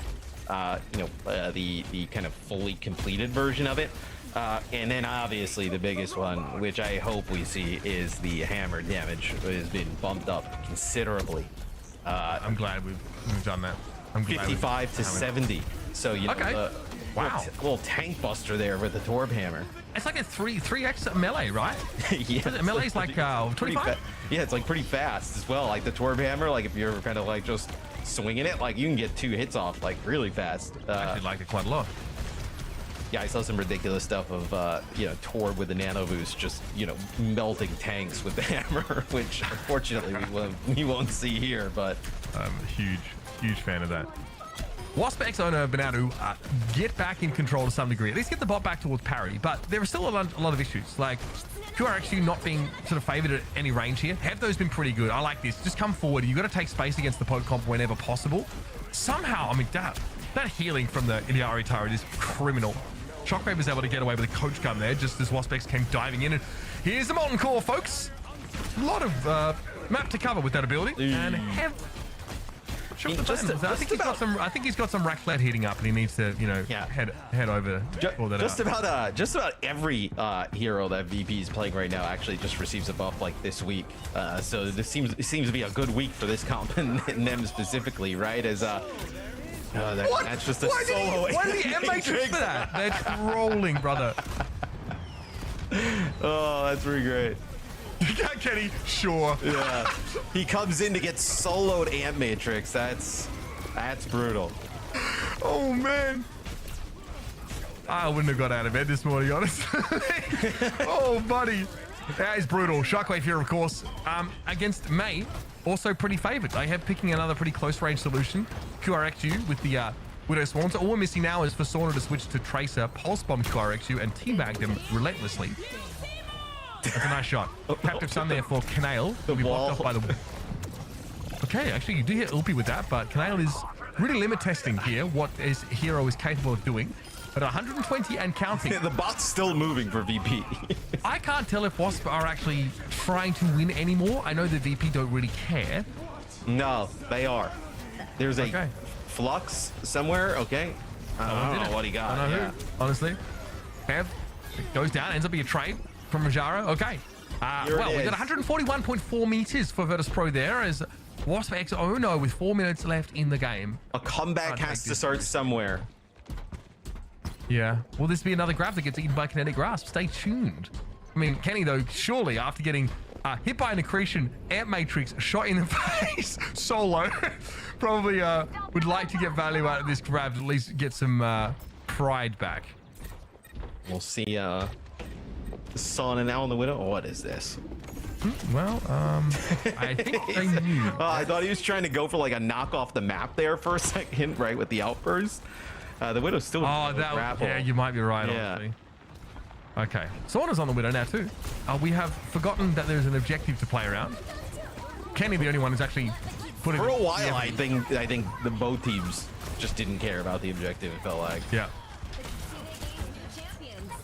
the kind of fully completed version of it. And then obviously the biggest one, which I hope we see, is the hammer damage has been bumped up considerably. I'm glad we've done that. 55 to 70. So okay. Wow. Little tank buster there with the Torb hammer. It's like a 3x melee, right? Yeah. Melee's like 25? Yeah, it's like pretty fast as well. Like the Torb hammer, like if you're kind of like just swinging it, like you can get 2 hits off like really fast. I actually like it quite a lot. Yeah, I saw some ridiculous stuff of Torb with the nano boost just melting tanks with the hammer, which unfortunately we won't see here. But I'm a huge fan of that. WASP owner have been able to get back in control to some degree, at least get the bot back towards parity, but there are still a lot of issues, like QRXU not being sort of favored at any range here. Hevdo's been pretty good. I like this. Just come forward. You've got to take space against the poke comp whenever possible. Somehow, I mean, that healing from the Iliari turret is criminal. Shockwave was able to get away with a coach gun there, just as WASP came diving in. And here's the molten core, folks. A lot of map to cover with that ability. And Hev... I think he's got some raclette heating up, and he needs to, head over. Just about every hero that VP is playing right now actually just receives a buff like this week. So this seems to be a good week for this comp and them specifically, right? As that's just a solo. Why did he M-Matrix for that? They're trolling, brother. Oh, that's pretty great. Kenny, sure. Yeah, he comes in to get soloed Amp Matrix. That's brutal. Oh man, I wouldn't have got out of bed this morning, honestly. Oh buddy, that is brutal. Shockwave here, of course, against May, also pretty favored. They have picking another pretty close range solution. QRXU with the Widow Swarm. So all we're missing now is for Sauna to switch to Tracer, Pulse Bomb QRXU, and teabag them relentlessly. That's a nice shot. Captive Sun there for Canale. Will be blocked off by the... Okay, actually, you do hit Ulpi with that, but Canale is really limit testing here what his hero is capable of doing. At 120 and counting. The bot's still moving for VP. I can't tell if WASP are actually trying to win anymore. I know the VP don't really care. No, they are. There's a flux somewhere, okay? I don't know what he got. I don't know who, honestly. Bev goes down, ends up being a trade from Rajaro. Okay. Well, we got 141.4 meters for Virtus.pro there as Wasp X, oh no, with 4 minutes left in the game. A comeback has to start somewhere. Yeah. Will this be another grab that gets eaten by Kinetic Grasp? Stay tuned. I mean, Kenny, though, surely after getting hit by an accretion, Amp Matrix, shot in the face, solo, probably would like to get value out of this grab, at least get some pride back. We'll see the Sun and now on the Widow. Oh, what is this? Well, I think they knew. I thought he was trying to go for like a knock off the map there for a second, right, with the outburst. The Widow's still grapple. Yeah, you might be right, honestly. Okay, Sauna's on the Widow now too. We have forgotten that there's an objective to play around. Kenny, the only one who's actually put it for a while. I think the both teams just didn't care about the objective. It felt like. Yeah.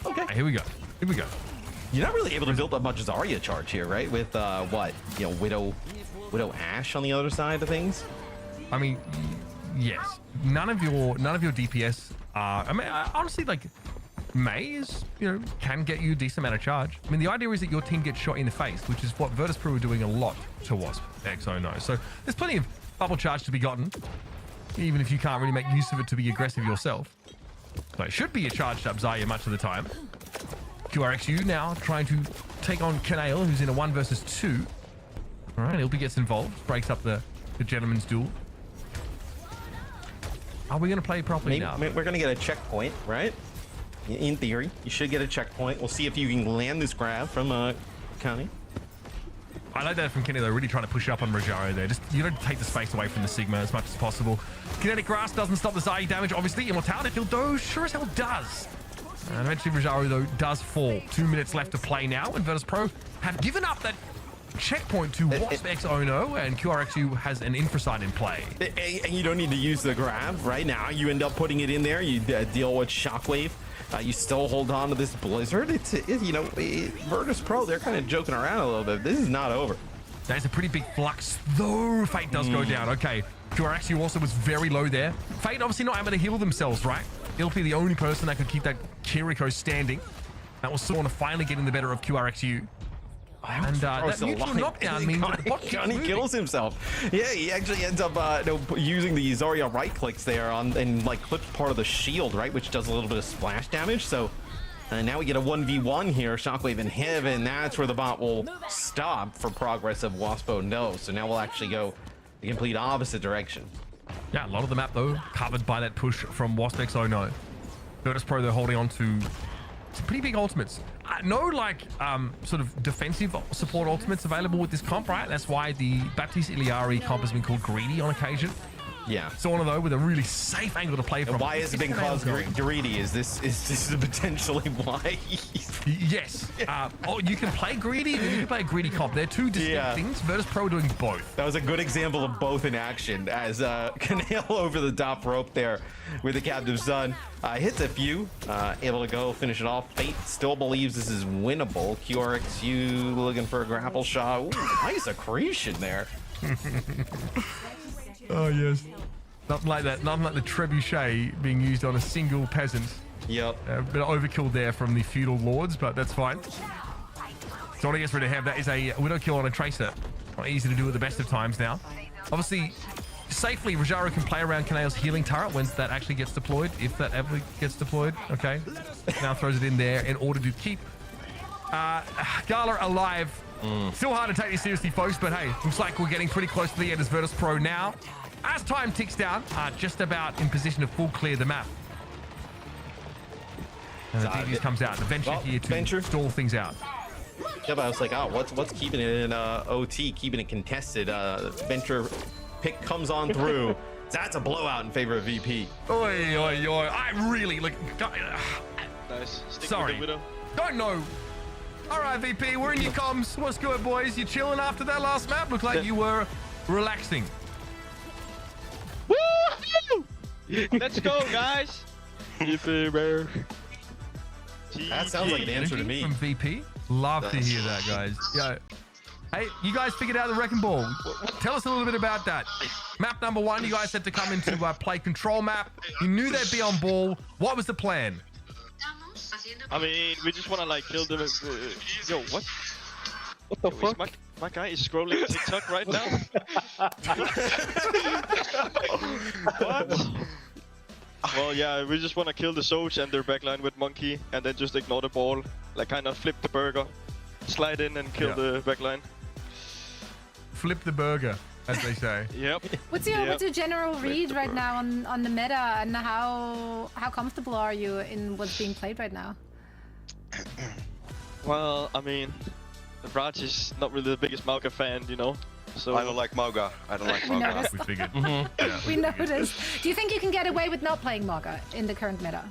Okay, here we go. Here we go. You're not really able to build up much Zarya charge here, right? With what, you know, Widow Ashe on the other side of things. I mean, yes. None of your DPS are. I mean, honestly, like. May is, you know, can get you a decent amount of charge. I mean, the idea is that your team gets shot in the face, which is what Virtus.pro are doing a lot to Wasp X. Oh no. So there's plenty of bubble charge to be gotten, even if you can't really make use of it to be aggressive yourself. So it should be a charged up Zarya much of the time. QRXU now trying to take on Kanail, who's in a 1 versus 2. All right, Ilby gets involved, breaks up the gentleman's duel. Are we going to play properly now? We're going to get a checkpoint, right? In theory, you should get a checkpoint. We'll see if you can land this grab from Connie. I like that from Kenny, though, really trying to push up on Rojaro there. Just, you don't take the space away from the Sigma as much as possible. Kinetic Grasp doesn't stop the Zarya damage, obviously. Immortality Field, though, sure as hell does. And eventually Rojaro, though, does fall. 2 minutes left to play now, and Virtus.pro have given up that checkpoint to Wasp X Ono, and QRXU has an Infrasight in play. And you don't need to use the grab right now. You end up putting it in there. You deal with Shockwave. You still hold on to this Blizzard. It's you know, Virtus.pro, they're kind of joking around a little bit. This is not over. There's a pretty big flux, though. Fate does go down. Okay, QRXU also was very low there. Fate obviously not able to heal themselves, right? It'll be the only person that could keep that Kiriko standing. That was Sauna finally getting the better of QRXU. And that neutral knockdown means that Johnny kills himself. Yeah, he actually ends up using the Zarya right clicks there and like clips part of the shield, right, which does a little bit of splash damage. So now we get a 1v1 here, Shockwave and Hiv, and that's where the bot will stop for progress of Waspo No. So now we'll actually go the complete opposite direction. Yeah, a lot of the map though covered by that push from Wasp X No. Virtus.pro, they're holding on to some pretty big ultimates. No, like, sort of defensive support ultimates available with this comp, right? That's why the Baptiste Iliari comp has been called greedy on occasion. Yeah. Sauna, though, with a really safe angle to play from. And why has it been called greedy? Is this potentially why? Yes. Oh, you can play greedy and you can play a greedy comp. They're two distinct things. Virtus.pro doing both. That was a good example of both in action as Kanail over the top rope there with the Captive Sun. Hits a few, able to go finish it off. Fate still believes this is winnable. QRXU looking for a grapple shot. Ooh, nice accretion there. Oh, yes. Nothing like that. Nothing like the trebuchet being used on a single peasant. Yep. A bit of overkill there from the feudal lords, but that's fine. So I guess we're going to have that is a Widow kill on a Tracer. Not easy to do at the best of times now. Obviously, safely, Rojaro can play around Kanail's healing turret when that actually gets deployed, if that ever gets deployed. Okay. Now throws it in there in order to keep Gala alive. Still hard to take this seriously, folks, but hey, looks like we're getting pretty close to the end as Virtus.pro now. As time ticks down, just about in position to full clear the map. And the DVS comes out. The Venture here to stall things out. Yeah, but I was like, oh, what's keeping it in OT, keeping it contested? Venture pick comes on through. That's a blowout in favor of VP. Oi, oi, oi. I really, like... Nice. Sorry. Don't know. All right, VP, we're in your comms. What's good, boys? You chilling after that last map? Looked like you were relaxing. Woo! Let's go, guys. That sounds like an answer to me. From VP. Love to hear that, guys. Yo. Hey, you guys figured out the Wrecking Ball. Tell us a little bit about that. Map number 1, you guys had to come into play control map. You knew they'd be on ball. What was the plan? I mean, we just want to like kill them. Yo, what? What the fuck? My guy is scrolling TikTok right now. What? Well, yeah, we just want to kill the Soch and their backline with Monkey, and then just ignore the ball, like kind of flip the burger, slide in and kill the backline. Flip the burger, as they say. Yep. What's your general read right now on the meta, and how comfortable are you in what's being played right now? Well, I mean, Raj is not really the biggest Mauga fan, you know. So I don't like Mauga. I don't like We Mauga. noticed. We figured. Mm-hmm. We noticed. Do you think you can get away with not playing Mauga in the current meta?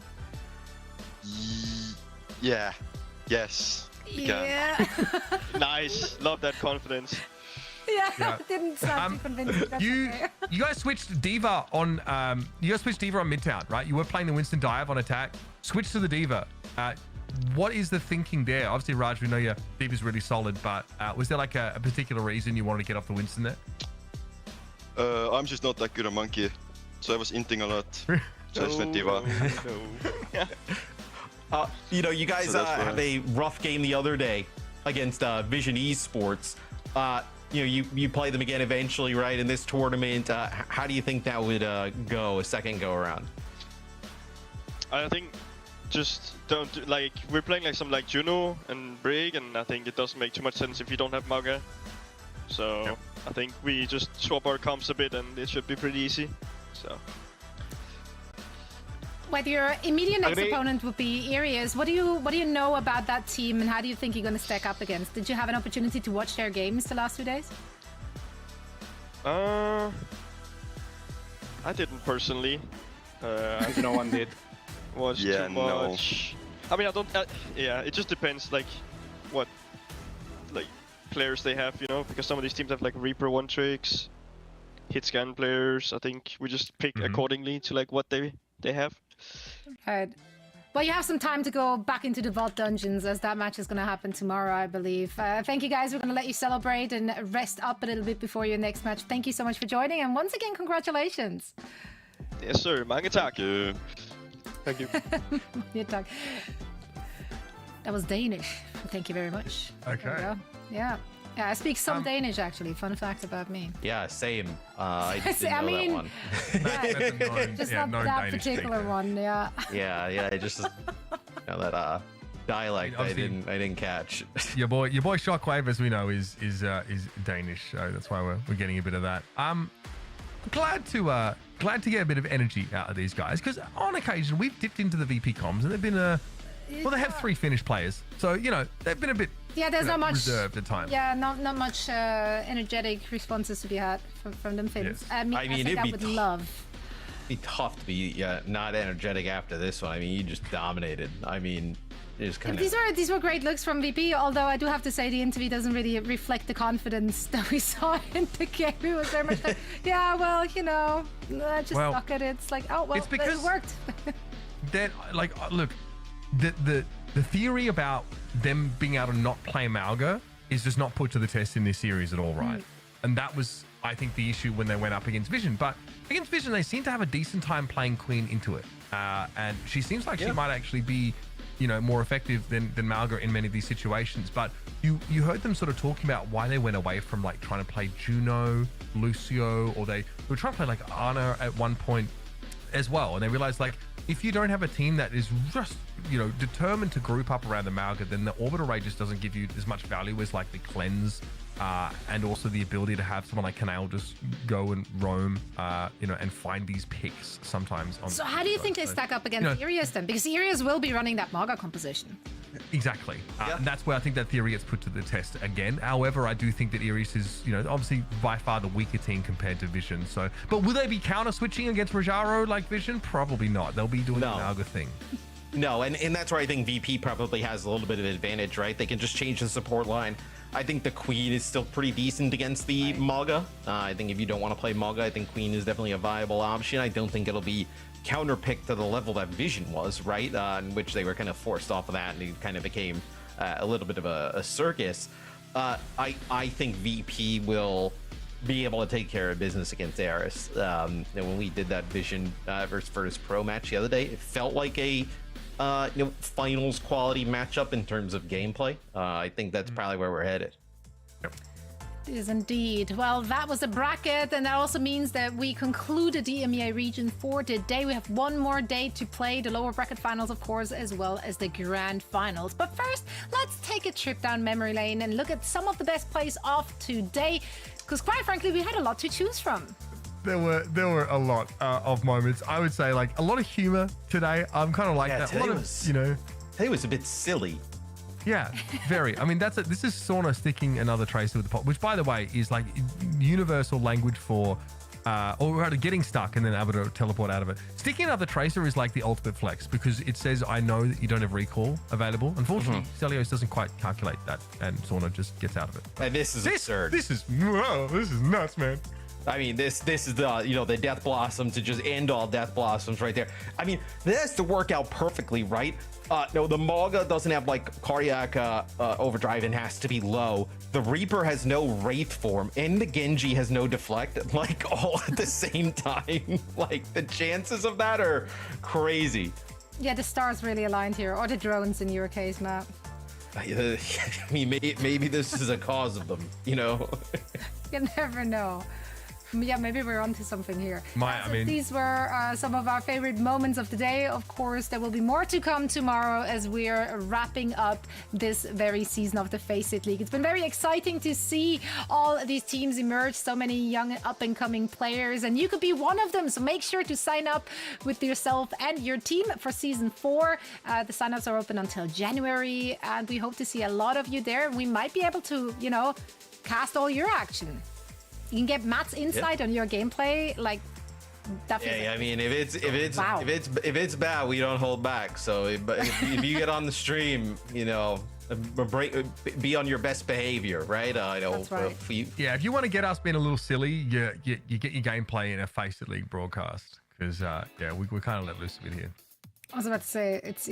Yeah. Yes. We can. Yeah. nice, love that confidence. Yeah. Didn't sound too convincing. That's You okay. you guys switched Diva on Midtown, right? You were playing the Winston dive on attack. Switched to the Diva. What is the thinking there? Obviously, Raj, we know your Diva's really solid, but was there like a particular reason you wanted to get off the Winston there? I'm just not that good at Monkey, so I was inting a lot. So I just went Diva. You know, you guys So that's why- had a rough game the other day against Vision Esports. You know, you play them again eventually, right? In this tournament, how do you think that would go a second go around? I think just don't like we're playing like some like Juno and Brig, and I think it doesn't make too much sense if you don't have Mauga. So I think we just swap our comps a bit, and it should be pretty easy. So. Whether your immediate next Agree. opponent would be Aries, what do you know about that team, and how do you think you're going to stack up against? Did you have an opportunity to watch their games the last few days? I didn't personally. No one did. Was Yeah, too no. much. I mean, I don't. Yeah, it just depends, like, what, like, players they have, you know, because some of these teams have like Reaper one tricks, hit scan players. I think we just pick accordingly to like what they have. Right. Well, you have some time to go back into the Vault Dungeons, as that match is going to happen tomorrow, I believe. Thank you, guys. We're going to let you celebrate and rest up a little bit before your next match. Thank you so much for joining, and once again, congratulations. Yes, sir. Mange tak. Thank you. Your talk. That was Danish. Thank you very much. There we Okay. go. Yeah. Yeah, I speak some Danish, actually. Fun fact about me. Yeah, same. I just didn't I know mean- that one. That's a known, Just yeah, not known that Danish particular speaker. one, yeah. Yeah, it just you know, that dialect I Obviously- didn't catch. Your boy Shockwave, as we know, is Danish, so that's why we're getting a bit of that. Glad to get a bit of energy out of these guys, because on occasion we've dipped into the VP comms and they've been they have 3 Finnish players, so you know they've been a bit Yeah, there's not much reserved at times. Yeah, not much energetic responses to be had from them Finns. Yes. I mean, I mean, I think it'd I be would tough. love. It'd be tough to be not energetic after this one. I mean, you just dominated. I mean, it just kind of. These were great looks from VP, although I do have to say the interview doesn't really reflect the confidence that we saw in the game. It was very much like, yeah, well, you know, just Well, suck at it. It's like, oh, well, it's because- it worked. That like look, the theory about them being able to not play Malga is just not put to the test in this series at all, right? And that was, I think, the issue when they went up against Vision. But against Vision, they seem to have a decent time playing Queen into it, and she seems like she might actually be, you know, more effective than Malga in many of these situations. But you heard them sort of talking about why they went away from like trying to play Juno, Lucio, or they were trying to play like Ana at one point as well, and they realized like if you don't have a team that is just, you know, determined to group up around the Malga, then the Orbital Ray just doesn't give you as much value as like the Cleanse, and also the ability to have someone like Canal just go and roam, you know, and find these picks sometimes. So how do you think they stack up against Irius then? Because Irius will be running that Maga composition. Exactly. And that's where I think that theory gets put to the test again. However, I do think that Iris is, you know, obviously by far the weaker team compared to Vision. So, but will they be counter switching against Rajaro like Vision? Probably not. They'll be doing the Malga thing. No, and that's where I think VP probably has a little bit of advantage, right? They can just change the support line. I think the Queen is still pretty decent against the Maga. I think if you don't want to play Maga, I think Queen is definitely a viable option. I don't think it'll be counterpicked to the level that Vision was, right? In which they were kind of forced off of that, and it kind of became a little bit of a circus. I think VP will be able to take care of business against Aris. And when we did that Vision versus Virtus.pro match the other day, it felt like a finals quality matchup in terms of gameplay. I think that's probably where we're headed. is indeed. Well, that was a bracket, and that also means that we concluded the EMEA region for today. We have one more day to play the lower bracket finals, of course, as well as the grand finals. But first, let's take a trip down memory lane and look at some of the best plays of today, because quite frankly, we had a lot to choose from. There were a lot of moments. I would say like a lot of humor today. I'm kind of like that. A lot of, you know, Today was a bit silly. Yeah, very. I mean, this is Sauna sticking another tracer with the pot, which, by the way, is like universal language for, or getting stuck and then able to teleport out of it. Sticking another tracer is like the ultimate flex because it says, I know that you don't have recall available. Unfortunately, Celios doesn't quite calculate that, and Sauna just gets out of it. And this is absurd. This is nuts, man. I mean, this is the, you know, the Death Blossom to just end all Death Blossoms right there. I mean, this has to work out perfectly, right? No, the Mauga doesn't have like cardiac overdrive and has to be low. The Reaper has no Wraith form, and the Genji has no deflect, like all at the same time. Like the chances of that are crazy. Yeah, the stars really aligned here, or the drones in your case, Matt. I mean, maybe this is a cause of them, you know? You never know. Yeah, maybe we're onto something here. These were some of our favorite moments of the day. Of course, there will be more to come tomorrow as we're wrapping up this very season of the FACEIT League. It's been very exciting to see all these teams emerge, so many young up-and-coming players, and you could be one of them. So make sure to sign up with yourself and your team for Season 4. The signups are open until January, and we hope to see a lot of you there. We might be able to, you know, cast all your action. You can get Matt's insight on your gameplay, like definitely. Yeah, I mean, if it's bad, we don't hold back. So if you get on the stream, you know, be on your best behavior, right? I know. That's right. If you want to get us being a little silly, you get your gameplay in a FACEIT League broadcast because we kind of let loose a bit here. I was about to say it's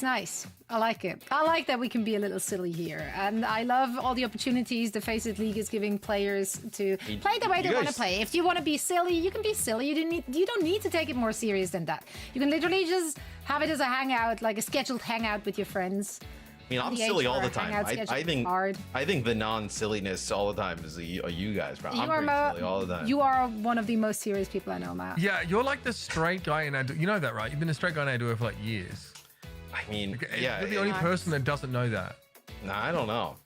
nice. I like it. I like that we can be a little silly here. And I love all the opportunities the FACEIT League is giving players to play the way they want to play. If you want to be silly, you can be silly. You don't need to take it more serious than that. You can literally just have it as a hangout, like a scheduled hangout with your friends. I mean, I'm silly all the time. I think the non-silliness all the time is you guys, bro. I'm pretty silly all the time. You are one of the most serious people I know, Matt. Yeah, you're like the straight guy in Ado. You know that, right? You've been a straight guy in Ado for like years. I mean, you're the only person that doesn't know that. Nah, I don't know.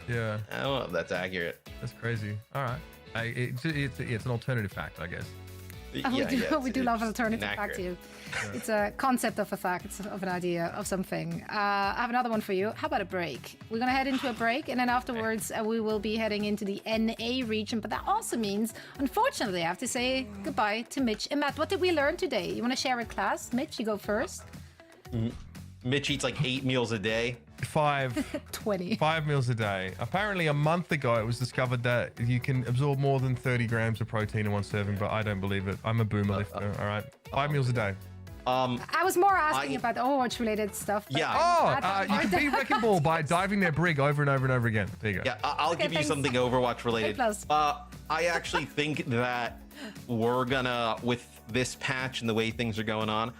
Yeah. I don't know if that's accurate. That's crazy. All right. It's an alternative fact, I guess. We do love alternative fact here. It's a concept of a fact, it's of an idea of something. I have another one for you. How about a break? We're going to head into a break, and then afterwards we will be heading into the NA region. But that also means, unfortunately, I have to say goodbye to Mitch and Matt. What did we learn today? You want to share with class? Mitch, you go first. Mitch eats like 8 meals a day. 20. 5 meals a day. Apparently, a month ago, it was discovered that you can absorb more than 30 grams of protein in one serving, but I don't believe it. I'm a boomer lifter. All right, 5 meals a day. I was more asking about Overwatch related stuff. Yeah. You can be Wrecking Ball by diving their brig over and over and over again. There you go. Yeah, I'll give you something Overwatch related. I actually think that we're gonna, with this patch and the way things are going on,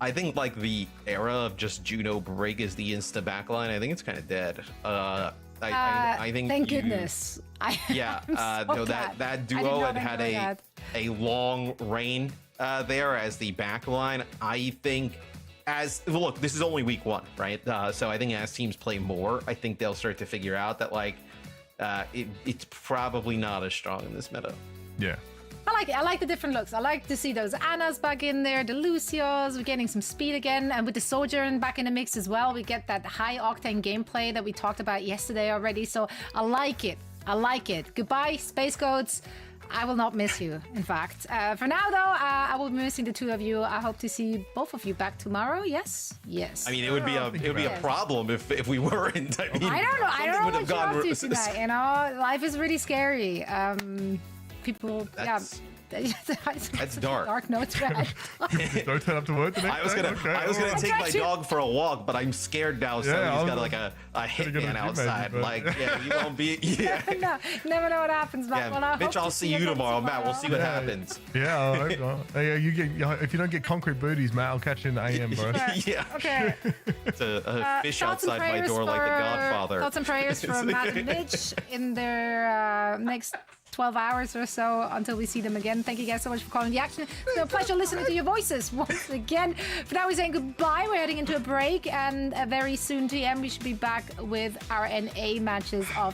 I think like the era of just Juno Brig is the insta backline. I think it's kind of dead. I think. Thank goodness. That duo had a long reign there as the backline. I think look, this is only week 1, right? So I think as teams play more, I think they'll start to figure out that like it's probably not as strong in this meta. Yeah. I like it. I like the different looks. I like to see those Annas back in there, the Lucios. We're getting some speed again. And with the Sojourn back in the mix as well, we get that high octane gameplay that we talked about yesterday already. So I like it. I like it. Goodbye, Space Goats. I will not miss you, in fact. For now, though, I will be missing the two of you. I hope to see both of you back tomorrow. Yes? Yes. I mean, it would be a problem if we weren't. I mean, I don't know. I don't know what you're up to tonight, you know? Life is really scary. People, That's dark. Dark notes red. Don't turn up to work the next I was day? gonna, Okay, I was gonna alright. take my dog for a walk, but I'm scared now. So Yeah, he's I got was like a gonna go to the hitman gym outside. maybe, but- Like, yeah, you won't be. Yeah, No, never know what happens, Matt. yeah. Well, I Mitch, hope I'll to see you you again tomorrow, Matt. We'll see what Yeah. happens. Yeah, I hope so. Hey, you get if you don't get concrete booties, Matt, I'll catch you in the AM, bro. Yeah. Okay. It's a fish Thoughts and outside my prayers door like the for- Godfather. Thoughts and prayers for Matt and Mitch in their next 12 hours or so until we see them again. Thank you guys so much for calling the action. It's been a pleasure listening to your voices once again. For now, we're saying goodbye. We're heading into a break, and very soon, TM, we should be back with our NA matches of